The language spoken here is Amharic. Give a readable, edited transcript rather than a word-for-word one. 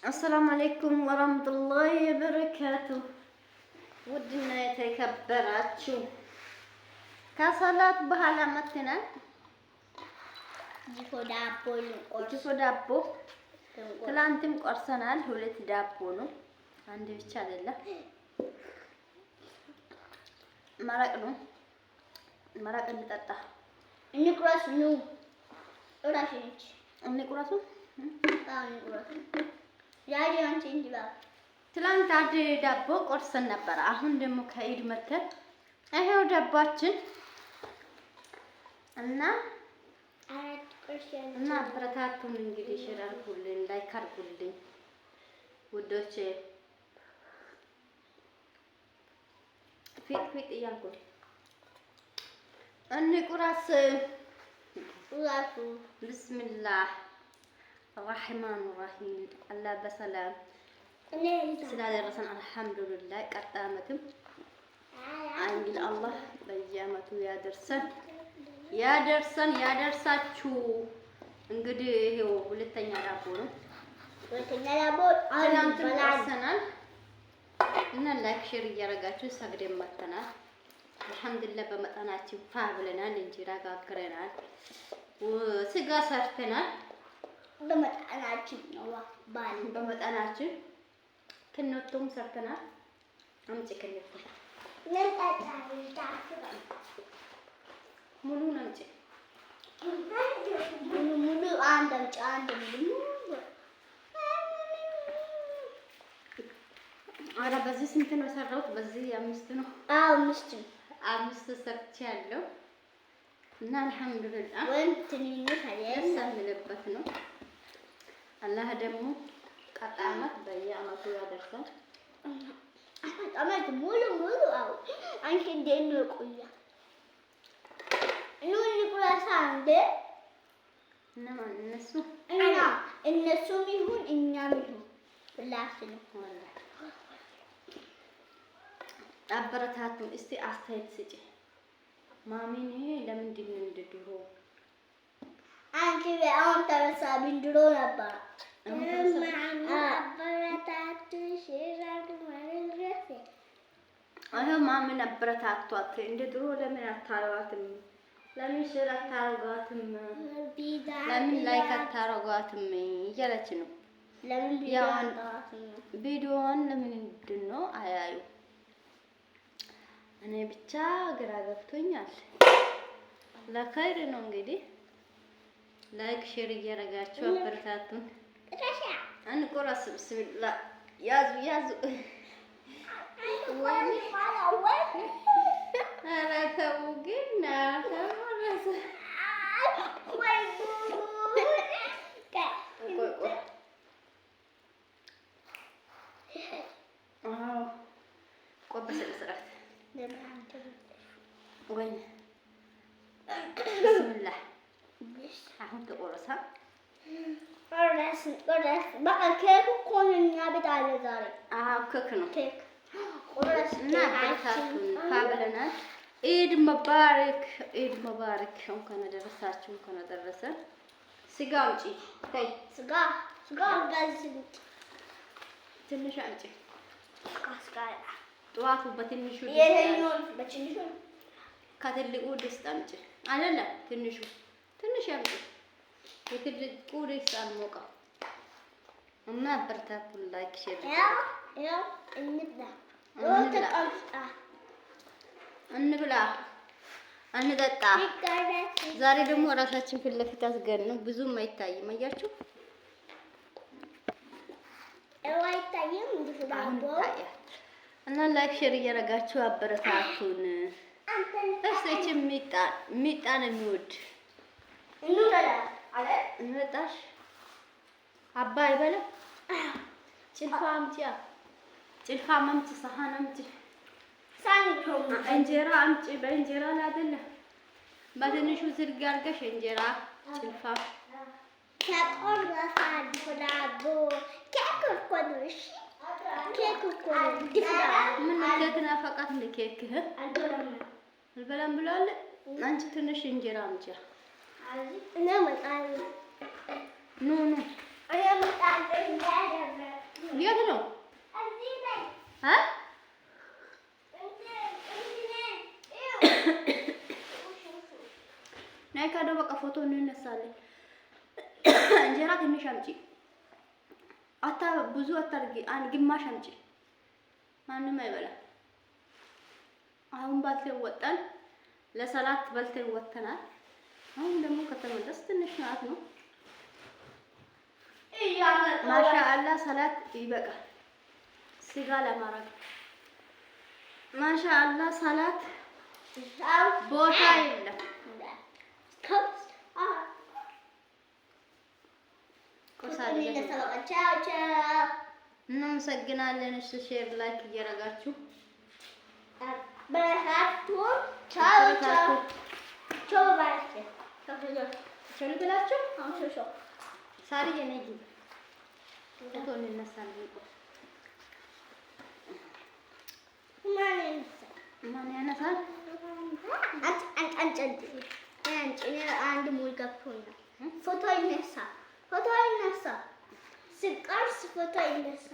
السلام عليكم ورحمة الله وبركاته. ودنا የተከበራችሁ ከሰላት በኋላ መጥተናል። ጅፎ ዳቦ ትላንትም ቆርሰናል። 2 ዳቦ ነው፣ አንድ ብቻ አይደለም። መረቅ ነው። መረቅ እንጠጣ። እንቁራስ ነው። እራሽንች እንቁራሱ ያጂ አንቺ እንዲባ ትላንት አንድ ዳቦ ቆርሰን ነበር። አሁን ደግሞ ከኢድ መተን ይሄው ዳባችን እና አበረታቱን። እንግዲህ ሼር አድርጉልኝ፣ ላይክ አድርጉልኝ ውዶቼ። ፊት እያልኩኝ እንቁራስ ራሱ ብስሚላህ الرحمن الرحيم الله بسلام ስላደረሰን አልሐምዱሊላህ። ቀጣይ ዓመትም እንግዲህ አላህ በየዓመቱ ያደርሳችሁ። እንግዲህ ይሄው ሁለተኛ ዳቦ ነው። ትናንት ቆርሰናል እና ላይክ ሼር እያደረጋችሁ ሰግደን መተናል። አልሐምዱሊላህ በመጠናችን ፋ ብለናል። እንጀራ ጋግረናል፣ ስጋ ሰርተናል። በመጠናችን ነው ባል በመጠናችን ከነቶም ሰርተናል። አምጪ ከነቶ ሙሉ አምጪ ሙሉ አንድ ኧረ በዚህ ስንት ነው የሰራሁት? በዚህ 5 ነው። አዎ 5 ሰርቻለሁ እና አልሐምዱሊላህ ወንትንሽ ያሳምንበት ነው። አላህ ደግሞ ቀጣይ ዓመት በየዓመቱ ያደርሳል። ዓመት ሙሉ አው አንቺ እንዴት ነው ቆያ ቁራሳ እንደ እነማን እነሱም ይሁን እኛም ይሁን ፍላስ ነው ወላሂ። አበረታቱን እስቲ አስተያየት ስጪ። ማሚኔ ለምንድን ነው እንደ ድሮ አንቺ አሁን ተረሳብኝ። ድሮ ነበር ማምን አበረታቷት። እንደ ድሮ ለምን አታረጋትም? ለምን ሼር አታረጋትም? ለምን ላይክ አታረጋትም እያለች ነው። ለምን ቪዲዮዋን ለምንድን ነው አያዩ? እኔ ብቻ ግራ ገብቶኛል። ለኸይር ነው እንግዲህ ላይክ ሼር እያደረጋችሁ አበረታቱን። እንቁራስ ብስሚላህ ያዙ ወይ ኧረ ተው ግን ተመለሰ። ቆይ በስነ ስርዓት ወይ ብስሚላህ አሁን ተቆረሰ። ቆረስ በቃ ኬክ እኮ ነው እኛ ቤት አለ ዛሬ። አዎ ኬክ ነው። ኬክ ቆረስ እና አበረታቱን። ፋብለናል። ኢድ መባረክ፣ ኢድ መባረክ። እንኳን አደረሳችሁ፣ እንኳን አደረሰ። ስጋ አምጪ። ተይ ስጋ ጋዝም ትንሽ አምጪ። ስጋ ጠዋቱ በትንሹ በትንሹ ከትልቁ ድስት አምጪ። አይደለም ትንሽ አምጪ። የትልቁ ድስት አልሞቀም እና አበረታቱን። ላይክ ሼር ያው እንብላ እንጠጣ። ዛሬ ደግሞ ራሳችን ፊት ለፊት አስገን ነው። ብዙም አይታይም። አያችሁ አይታይም እና ላይክ ሼር እያደረጋችሁ አበረታቱን። እሺ ሚጣን የሚወድ እንጠጣሽ አባ አይበላ ጭልፋ አምጪ፣ ሰሃን አምጪ፣ እንጀራ አምጪ። በእንጀራ ላይ አይደለም በትንሹ ዝርግ አድርገሽ እንጀራ ጭልፋ ተቆረሰ ዳቦ ኬክ እኮ ነው። እሺ ኬክ እኮ ነው። ምን ኬክ ናፈቃት? እንደ ኬክ አልበላም ብሏል። አንቺ ትንሽ እንጀራ አምጪ። እኔ መጣሁ ኑ እኔ መጣሁ የት ነው? ናይ ካዶ በቃ ፎቶ እንነሳለን። እንጀራ ትንሽ አምጪ፣ ብዙ አታርጊ፣ ግማሽ አምጪ። ማንም አይበላም። አሁን ባልተን ወጣን፣ ለሰላት በልተን ወጥተናል። አሁን ደግሞ ከተመለስ ትንሽ ናት ነው። ማሻአላህ ሰላት ይበቃል ስጋ ለማረግ። ማሻአላህ ሰላት ቦታ የለም። እናመሰግናለን። እሺ ሼር ላይክ እያደረጋችሁ ማን ያነሳል? አንድ ሙል ገብቶኛል። ፎቶ ይነሳ፣ ስቀርስ ፎቶ ይነሳ።